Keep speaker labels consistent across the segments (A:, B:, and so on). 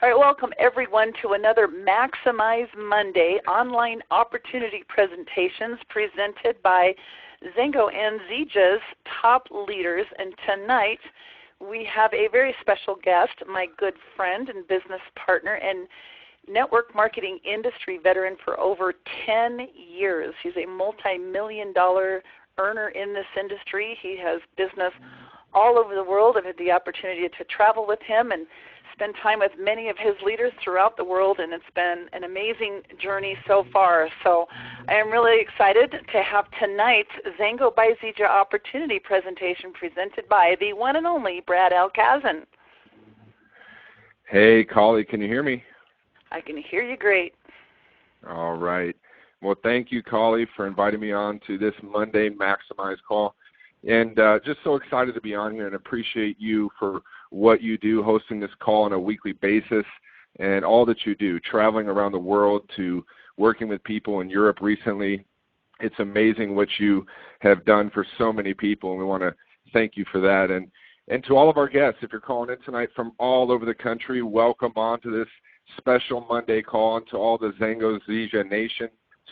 A: All right, welcome everyone to another Maximize Monday online opportunity presentations presented by XANGO and ZIJA's top leaders. And tonight we have a very special guest, my good friend and business partner and network marketing industry veteran for over 10 years. He's a multi-million-dollar earner in this industry. He has business all over the world. I've had the opportunity to travel with him and spend time with many of his leaders throughout the world, and it's been an amazing journey so far. So I am really excited to have tonight's XANGO by ZIJA opportunity presentation presented by the one and only Brad Alkazin.
B: Hey, Collie, can you hear me?
A: I can hear you great.
B: All right. Well, thank you, Collie, for inviting me on to this Monday Maximize call. And just so excited to be on here and appreciate you for what you do, hosting this call on a weekly basis and all that you do, traveling around the world to working with people in Europe recently. It's amazing what you have done for so many people, and we want to thank you for that. And to all of our guests, if you're calling in tonight from all over the country, welcome on to this special Monday call, and to all the XANGO ZIJA Nation.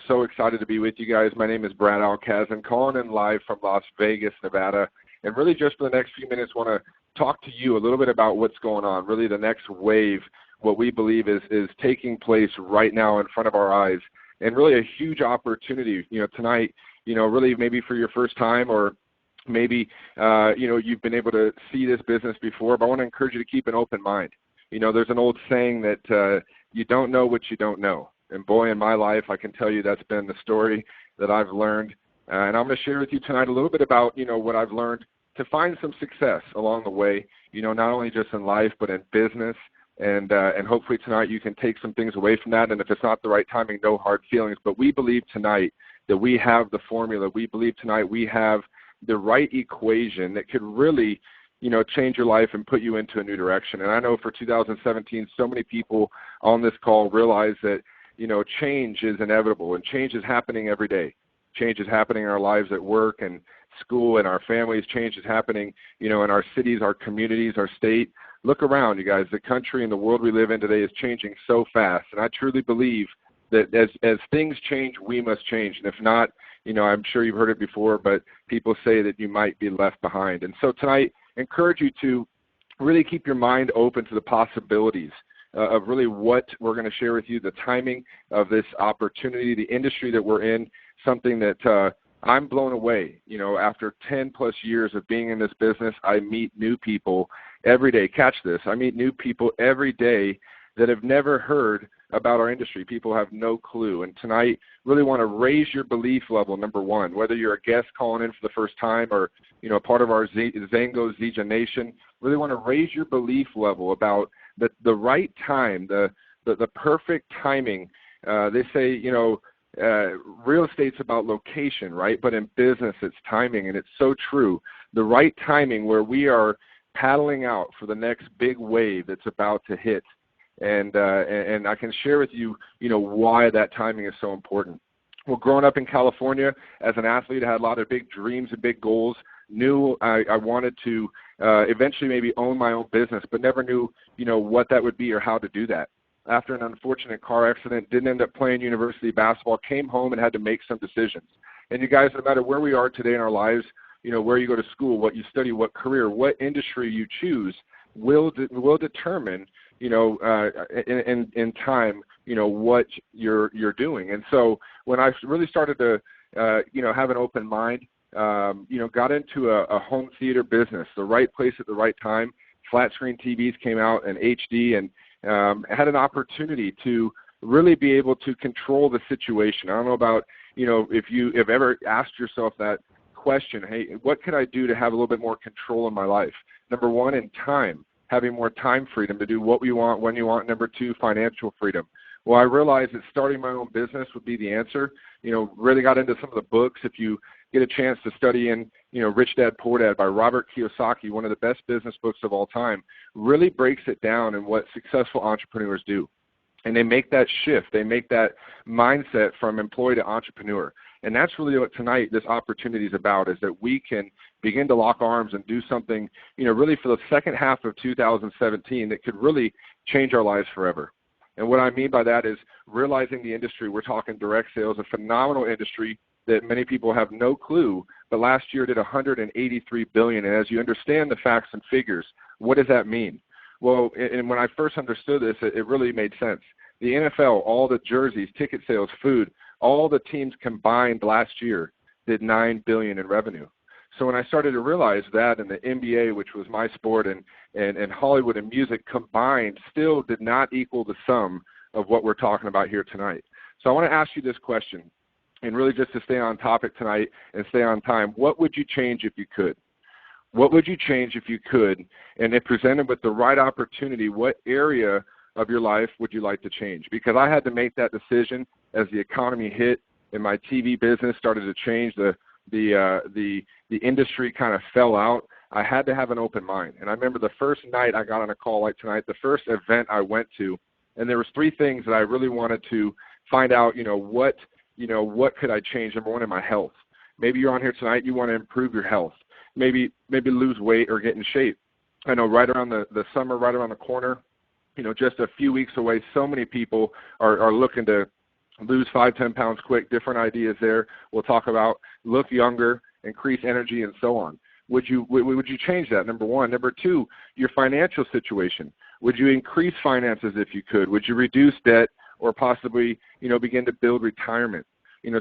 B: So excited to be with you guys. My name is Brad Alkazin, calling in live from Las Vegas, Nevada. And really just for the next few minutes, want to talk to you a little bit about what's going on, really the next wave, what we believe is taking place right now in front of our eyes, and really a huge opportunity, tonight, really maybe for your first time, or maybe, you've been able to see this business before, but I want to encourage you to keep an open mind. There's an old saying that you don't know what you don't know. And boy, in my life, I can tell you that's been the story that I've learned. And I'm going to share with you tonight a little bit about, what I've learned to find some success along the way, not only just in life, but in business. And hopefully tonight you can take some things away from that. And if it's not the right timing, no hard feelings. But we believe tonight that we have the formula. We believe tonight we have the right equation that could really, change your life and put you into a new direction. And I know for 2017, so many people on this call realize that, change is inevitable, and change is happening every day. Change is happening in our lives at work and school and our families. Change is happening, in our cities, our communities, our state. Look around, you guys. The country and the world we live in today is changing so fast. And I truly believe that as things change, we must change. And if not, I'm sure you've heard it before, but people say that you might be left behind. And so tonight, I encourage you to really keep your mind open to the possibilities of really what we're going to share with you, the timing of this opportunity, the industry that we're in, something that I'm blown away. After 10 plus years of being in this business, I meet new people every day. Catch this. I meet new people every day that have never heard about our industry. People have no clue. And tonight, really want to raise your belief level, number one, whether you're a guest calling in for the first time or, part of our XANGO ZIJA Nation, really want to raise your belief level about the right time, the perfect timing. They say, real estate's about location, right? But in business, it's timing, and it's so true. The right timing where we are paddling out for the next big wave that's about to hit. And I can share with you, why that timing is so important. Well, growing up in California as an athlete, I had a lot of big dreams and big goals. Knew I wanted to eventually maybe own my own business, but never knew, what that would be or how to do that. After an unfortunate car accident, didn't end up playing university basketball, came home and had to make some decisions. And you guys, no matter where we are today in our lives, where you go to school, what you study, what career, what industry you choose will determine, in time, what you're doing. And so when I really started to, have an open mind, got into a home theater business, the right place at the right time. Flat screen TVs came out in HD, and had an opportunity to really be able to control the situation. I don't know about, if you have ever asked yourself that question, hey, what could I do to have a little bit more control in my life? Number one, in time, having more time freedom to do what we want, when you want. Number two, financial freedom. Well, I realized that starting my own business would be the answer. Really got into some of the books. If you get a chance to study in, Rich Dad, Poor Dad by Robert Kiyosaki, one of the best business books of all time, really breaks it down in what successful entrepreneurs do. And they make that shift. They make that mindset from employee to entrepreneur. And that's really what tonight this opportunity is about, is that we can begin to lock arms and do something, really for the second half of 2017 that could really change our lives forever. And what I mean by that is realizing the industry. We're talking direct sales, a phenomenal industry that many people have no clue, but last year did $183 billion. And as you understand the facts and figures, what does that mean? Well, and when I first understood this, it really made sense. The NFL, all the jerseys, ticket sales, food, all the teams combined last year did $9 billion in revenue. So when I started to realize that, and the NBA, which was my sport, and Hollywood and music combined still did not equal the sum of what we're talking about here tonight. So I want to ask you this question, and really just to stay on topic tonight and stay on time. What would you change if you could? What would you change if you could? And if presented with the right opportunity, what area of your life would you like to change? Because I had to make that decision as the economy hit and my TV business started to change, the industry kind of fell out. I had to have an open mind. And I remember the first night I got on a call like tonight, the first event I went to, and there was three things that I really wanted to find out, what could I change? Number one, in my health. Maybe you're on here tonight, you want to improve your health. Maybe lose weight or get in shape. I know right around the summer, right around the corner, just a few weeks away, so many people are looking to lose 5-10 pounds quick. Different ideas there. We'll talk about look younger, increase energy, and so on. Would you change that? Number one. Number two, your financial situation. Would you increase finances if you could? Would you reduce debt or possibly begin to build retirement?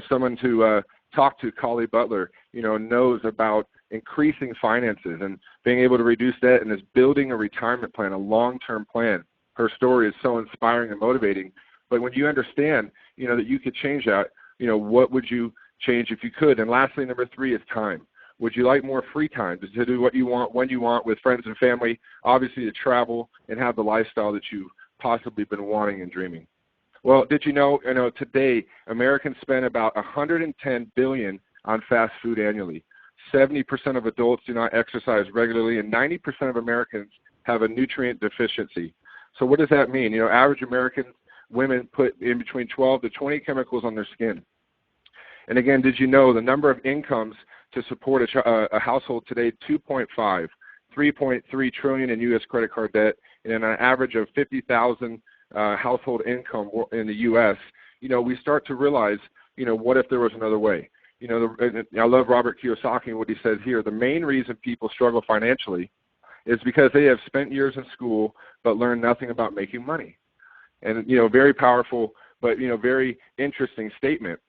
B: Someone to talk to, Collie Butler, knows about increasing finances and being able to reduce debt and is building a retirement plan, a long-term plan. Her story is so inspiring and motivating. But when you understand, that you could change that, what would you change if you could? And lastly, number three is time. Would you like more free time to do what you want, when you want, with friends and family, obviously to travel and have the lifestyle that you've possibly been wanting and dreaming? Well, did you know, today Americans spend about $110 billion on fast food annually. 70% of adults do not exercise regularly, and 90% of Americans have a nutrient deficiency. So what does that mean? Average American women put in between 12 to 20 chemicals on their skin. And again, did you know the number of incomes to support a household today, 2.5, 3.3 trillion in U.S. credit card debt, and an average of 50,000 household income in the U.S., we start to realize, what if there was another way? I love Robert Kiyosaki and what he says here. The main reason people struggle financially is because they have spent years in school but learned nothing about making money. And, very powerful, but, very interesting statement.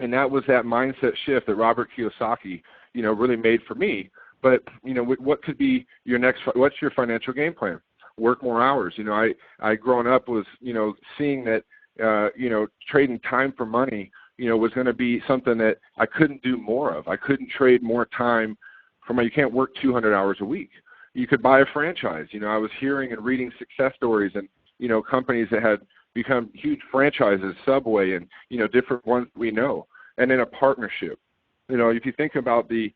B: And that was that mindset shift that Robert Kiyosaki, really made for me. But, what could be what's your financial game plan? Work more hours. I growing up was, seeing that, trading time for money, was going to be something that I couldn't do more of. I couldn't trade more time you can't work 200 hours a week. You could buy a franchise. I was hearing and reading success stories and, companies that had become huge franchises, Subway and, different ones we know. And then a partnership. If you think about the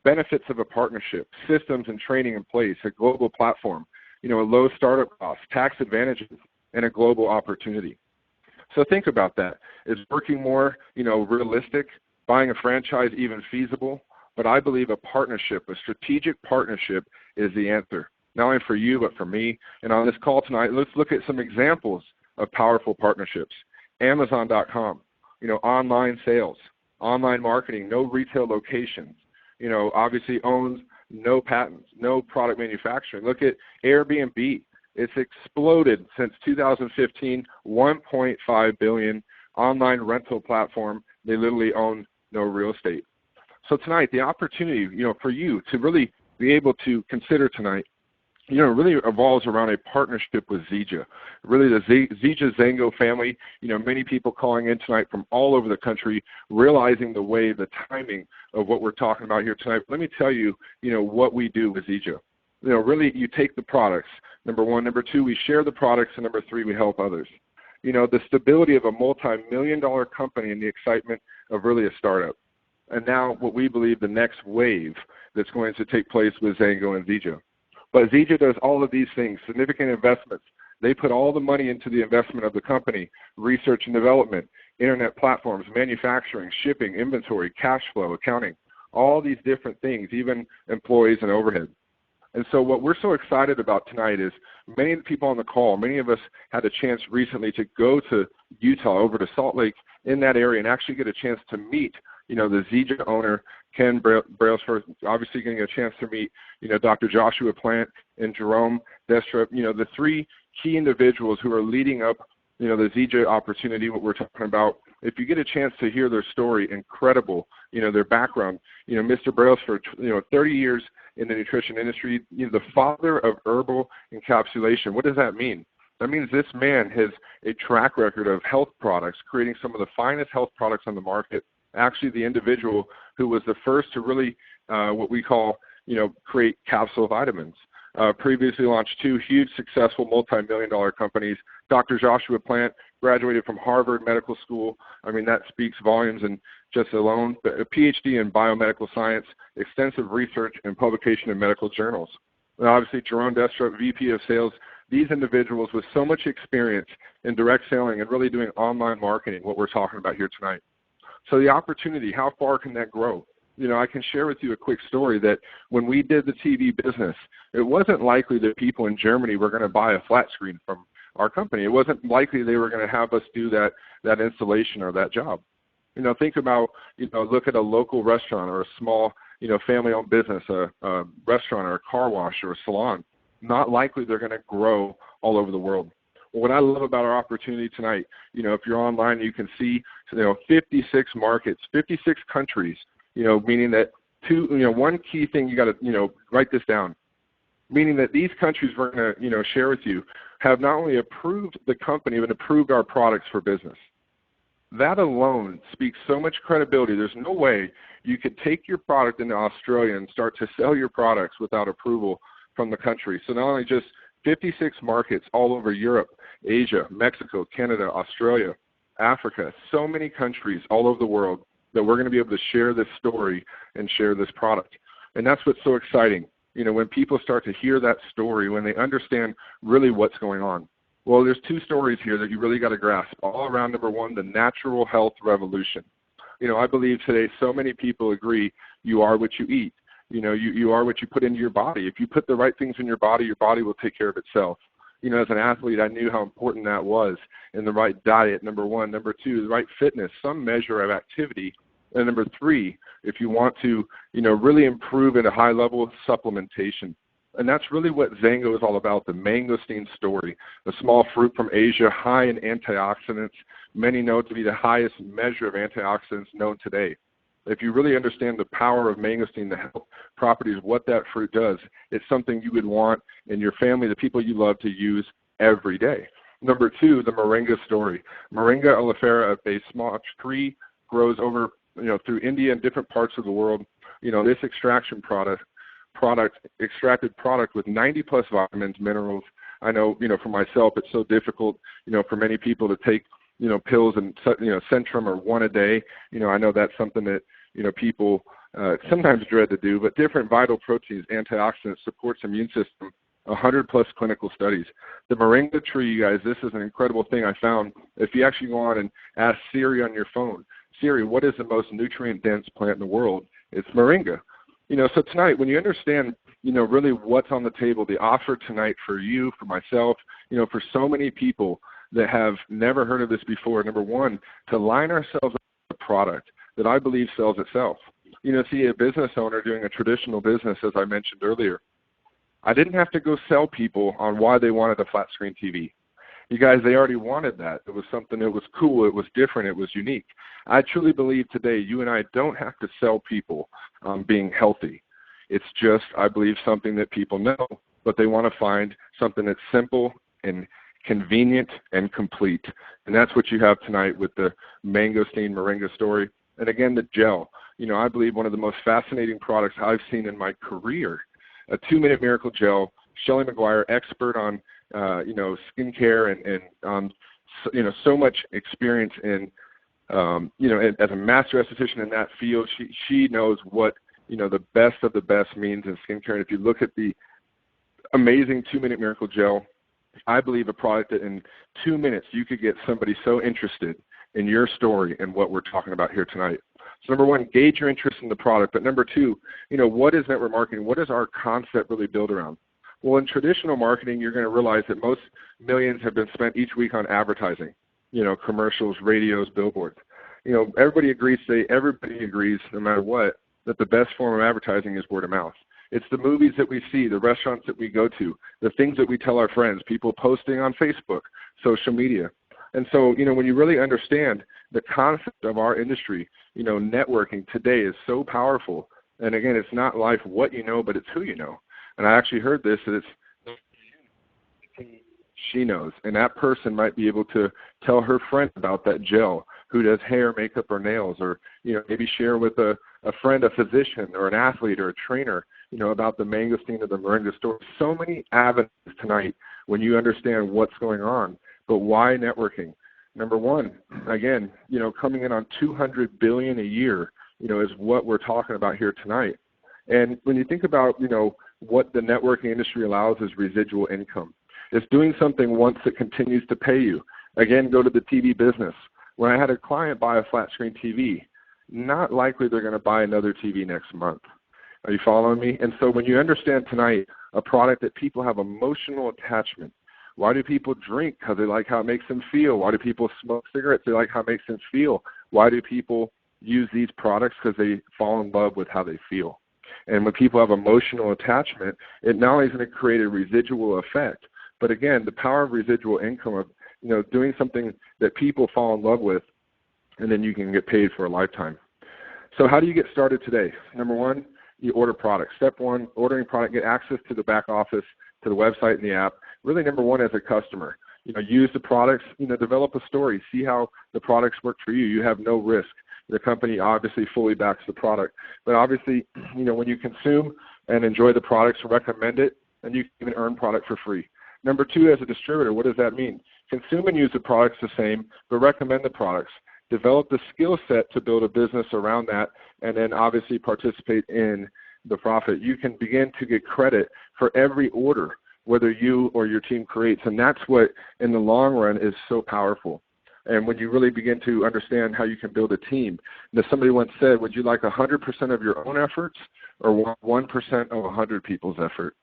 B: benefits of a partnership, systems and training in place, a global platform, a low startup cost, tax advantages, and a global opportunity. So think about that. Is working more, realistic? Buying a franchise even feasible? But I believe a partnership, a strategic partnership, is the answer. Not only for you, but for me. And on this call tonight, let's look at some examples of powerful partnerships. Amazon.com, online sales, online marketing, no retail locations, obviously owns no patents, no product manufacturing. Look at Airbnb. It's exploded since 2015, 1.5 billion, online rental platform. They literally own no real estate. So tonight, the opportunity, for you to really be able to consider tonight, really revolves around a partnership with ZIJA. Really, the ZIJA XANGO family, many people calling in tonight from all over the country, realizing the timing of what we're talking about here tonight. Let me tell you, what we do with ZIJA. Really, you take the products, number one. Number two, we share the products. And number three, we help others. The stability of a multi-million-dollar company and the excitement of really a startup. And now what we believe the next wave that's going to take place with XANGO and ZIJA. But ZIJA does all of these things, significant investments They put all the money into the investment of the company, research and development, internet platforms, manufacturing, shipping, inventory, cash flow, accounting, all these different things, even employees and overhead. And so what we're so excited about tonight is many of the people on the call, many of us had a chance recently to go to Utah, over to Salt Lake in that area, and actually get a chance to meet, the ZIJA owner, Ken Brailsford, obviously getting a chance to meet, Dr. Joshua Plant and Jerome Destrup, the three key individuals who are leading up, the ZIJA opportunity, what we're talking about. If you get a chance to hear their story, incredible, their background, Mr. Brailsford, 30 years in the nutrition industry, the father of herbal encapsulation. What does that mean? That means this man has a track record of health products, creating some of the finest health products on the market. Actually, the individual who was the first to really, what we call, create capsule vitamins. Previously launched two huge, successful, multi-million-dollar companies. Dr. Joshua Plant graduated from Harvard Medical School. I mean, that speaks volumes and just alone. A PhD in biomedical science, extensive research and publication in medical journals. And obviously, Jerome Destrup, VP of Sales. These individuals with so much experience in direct selling and really doing online marketing, what we're talking about here tonight. So the opportunity, how far can that grow? I can share with you a quick story that when we did the TV business, it wasn't likely that people in Germany were going to buy a flat screen from our company. It wasn't likely they were going to have us do that installation or that job. Think about, look at a local restaurant or a small, family-owned business, a restaurant or a car wash or a salon. Not likely they're going to grow all over the world. Well, what I love about our opportunity tonight, if you're online, you can see, 56 markets, 56 countries, meaning that one key thing you got to, write this down, meaning that these countries we're going to, share with you have not only approved the company, but approved our products for business. That alone speaks so much credibility. There's no way you could take your product into Australia and start to sell your products without approval from the country. So not only just 56 markets all over Europe, Asia, Mexico, Canada, Australia, Africa, so many countries all over the world that we're going to be able to share this story and share this product. And that's what's so exciting. When people start to hear that story, when they understand really what's going on. Well, there's two stories here that you really got to grasp. All around, number one, the natural health revolution. I believe today so many people agree you are what you eat. You are what you put into your body. If you put the right things in your body will take care of itself. As an athlete, I knew how important that was, and the right diet, number one. Number two, the right fitness, some measure of activity. And number three, if you want to, really improve at a high level, supplementation. And that's really what XANGO is all about, the mangosteen story. A small fruit from Asia, high in antioxidants, many know to be the highest measure of antioxidants known today. If you really understand the power of mangosteen, the health properties, what that fruit does, it's something you would want in your family, the people you love, to use every day. Number two, the moringa story. Moringa oleifera, a small tree, grows over, through India and different parts of the world. This extracted product with 90+ vitamins, minerals. I know, for myself, it's so difficult, for many people to take, pills and, Centrum or one a day. I know that's something that, people sometimes dread to do, but different vital proteins, antioxidants, supports immune system, 100+ clinical studies. The moringa tree, you guys, this is an incredible thing I found. If you actually go on and ask Siri on your phone, Siri, what is the most nutrient-dense plant in the world? It's moringa. So tonight, when you understand, really what's on the table, the offer tonight for you, for myself, for so many people that have never heard of this before, number one, to line ourselves up with a product that I believe sells itself. See, a business owner doing a traditional business, as I mentioned earlier, I didn't have to go sell people on why they wanted a flat screen TV. You guys, they already wanted that. It was something that was cool, it was different, it was unique. I truly believe today you and I don't have to sell people being healthy. It's just, I believe, something that people know, but they want to find something that's simple and convenient and complete. And that's what you have tonight with the mangosteen moringa story. And again, the gel. I believe one of the most fascinating products I've seen in my career, a 2-minute miracle gel. Shelley McGuire, expert on, skincare and so much experience in, as a master esthetician in that field. She knows what, the best of the best means in skincare. And if you look at the amazing 2-minute miracle gel, I believe a product that in 2 minutes you could get somebody so interested in your story and what we're talking about here tonight. So number one, gauge your interest in the product. But number two, what is network marketing? What does our concept really build around? Well, in traditional marketing, you're going to realize that most millions have been spent each week on advertising, commercials, radios, billboards. Everybody agrees, no matter what, that the best form of advertising is word of mouth. It's the movies that we see, the restaurants that we go to, the things that we tell our friends, people posting on Facebook, social media. And so, when you really understand the concept of our industry, networking today is so powerful. And again, it's not life what you know, but it's who you know. And I actually heard this, that it's she knows. And that person might be able to tell her friend about that gel who does hair, makeup, or nails, or, maybe share with a friend, a physician, or an athlete, or a trainer, about the mangosteen or the moringa story. So many avenues tonight when you understand what's going on. But why networking? Number one, again, coming in on $200 billion a year, is what we're talking about here tonight. And when you think about, what the networking industry allows is residual income. It's doing something once that continues to pay you. Again, go to the TV business. When I had a client buy a flat screen TV, not likely they're going to buy another TV next month. Are you following me? And so when you understand tonight a product that people have emotional attachment, why do people drink? Because they like how it makes them feel. Why do people smoke cigarettes? They like how it makes them feel. Why do people use these products? Because they fall in love with how they feel. And when people have emotional attachment, it not only is going to create a residual effect, but again, the power of residual income of, doing something that people fall in love with, and then you can get paid for a lifetime. So how do you get started today? Number one, you order products. Step one, ordering product, get access to the back office, to the website and the app. Really, number one, as a customer, use the products, develop a story, see how the products work for you. You have no risk. The company obviously fully backs the product. But obviously, when you consume and enjoy the products, recommend it, and you can even earn product for free. Number two, as a distributor, what does that mean? Consume and use the products the same, but recommend the products. Develop the skill set to build a business around that, and then obviously participate in the profit. You can begin to get credit for every order, whether you or your team creates, and that's what, in the long run, is so powerful. And when you really begin to understand how you can build a team, somebody once said, would you like 100% of your own efforts or 1% of 100 people's effort?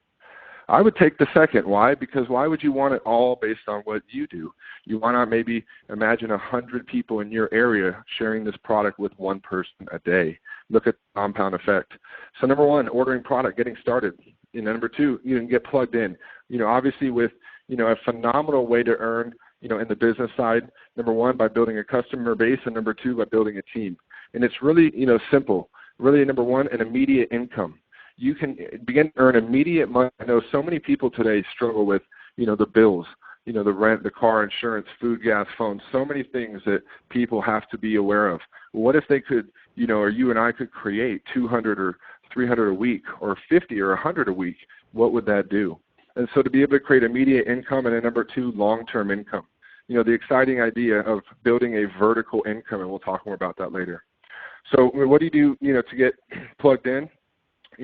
B: I would take the second. Why? Because why would you want it all based on what you do? You want to maybe imagine 100 people in your area sharing this product with one person a day. Look at the compound effect. So number one, ordering product, getting started. Number two, you can get plugged in. Obviously with, a phenomenal way to earn, in the business side, number one, by building a customer base, and number two, by building a team. And it's really, simple. Really, number one, an immediate income. You can begin to earn immediate money. I know so many people today struggle with, the bills, the rent, the car insurance, food, gas, phone, so many things that people have to be aware of. What if they could, or you and I could create 200 or 300 a week or 50 or 100 a week? What would that do? And so to be able to create immediate income, and then number two, long-term income. The exciting idea of building a vertical income, and we'll talk more about that later. So what do you do, to get plugged in?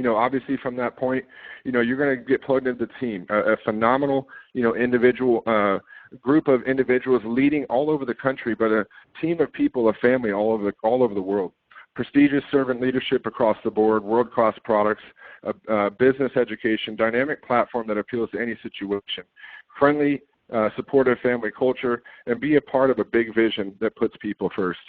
B: Obviously from that point, you're going to get plugged into the team, a phenomenal, individual group of individuals leading all over the country, but a team of people, a family all over the world. Prestigious servant leadership across the board, world-class products, business education, dynamic platform that appeals to any situation, friendly, supportive family culture, and be a part of a big vision that puts people first.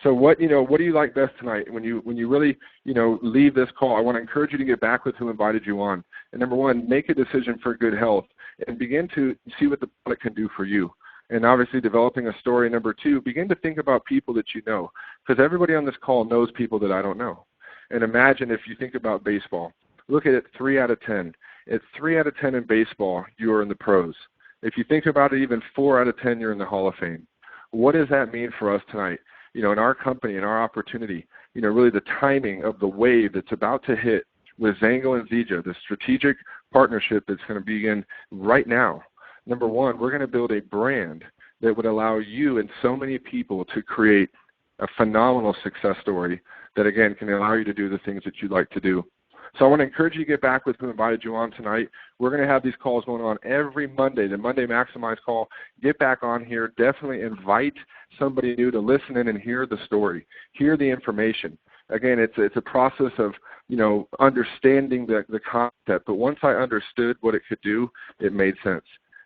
B: So what do you like best tonight? When you really, leave this call, I want to encourage you to get back with who invited you on. And number one, make a decision for good health and begin to see what the product can do for you. And obviously developing a story. Number two, begin to think about people that you know, because everybody on this call knows people that I don't know. And imagine if you think about baseball. Look at it, 3 out of 10. It's 3 out of 10 in baseball, you are in the pros. If you think about it, even 4 out of 10, you're in the Hall of Fame. What does that mean for us tonight? In our company, in our opportunity, really the timing of the wave that's about to hit with XANGO and ZIJA, the strategic partnership that's going to begin right now. Number one, we're going to build a brand that would allow you and so many people to create a phenomenal success story that, again, can allow you to do the things that you like to do. So I want to encourage you to get back with who invited you on tonight. We're going to have these calls going on every Monday, the Monday Maximize call. Get back on here. Definitely invite somebody new to listen in and hear the story, hear the information. Again, it's a process of, understanding the concept. But once I understood what it could do, it made sense.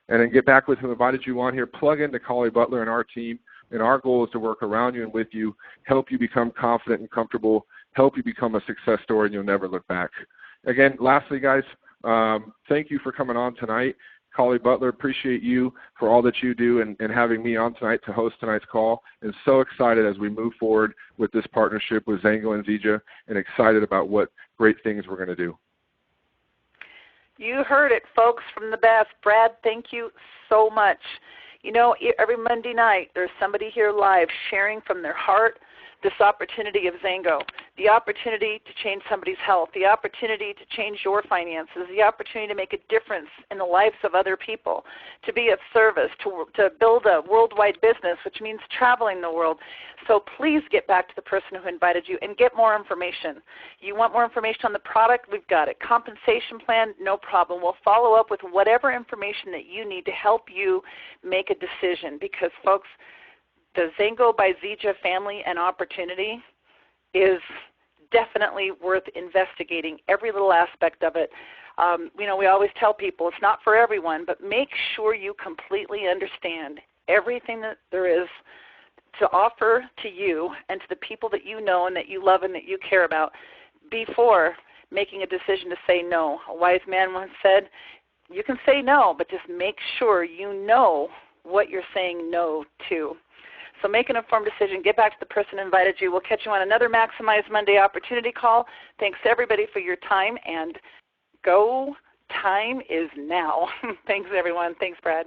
B: And then get back with who invited you on here. Plug into Collie Butler and our team. And our goal is to work around you and with you, help you become confident and comfortable, help you become a success story, and you'll never look back. Again, lastly, guys, thank you for coming on tonight. Collie Butler, appreciate you for all that you do and having me on tonight to host tonight's call. And so excited as we move forward with this partnership with XANGO and ZIJA, and excited about what great things we're going to do.
A: You heard it, folks, from the best. Brad, thank you so much. Every Monday night there's somebody here live sharing from their heart this opportunity of XANGO, the opportunity to change somebody's health, the opportunity to change your finances, the opportunity to make a difference in the lives of other people, to be of service, to build a worldwide business, which means traveling the world. So please get back to the person who invited you and get more information. You want more information on the product? We've got it. Compensation plan? No problem. We'll follow up with whatever information that you need to help you make a decision, because, folks, the XANGO by ZIJA family and opportunity is definitely worth investigating, every little aspect of it. We always tell people it's not for everyone, but make sure you completely understand everything that there is to offer to you and to the people that you know and that you love and that you care about before making a decision to say no. A wise man once said, you can say no, but just make sure you know what you're saying no to. So make an informed decision. Get back to the person who invited you. We'll catch you on another Maximize Monday opportunity call. Thanks to everybody for your time, and go time is now. Thanks, everyone. Thanks, Brad.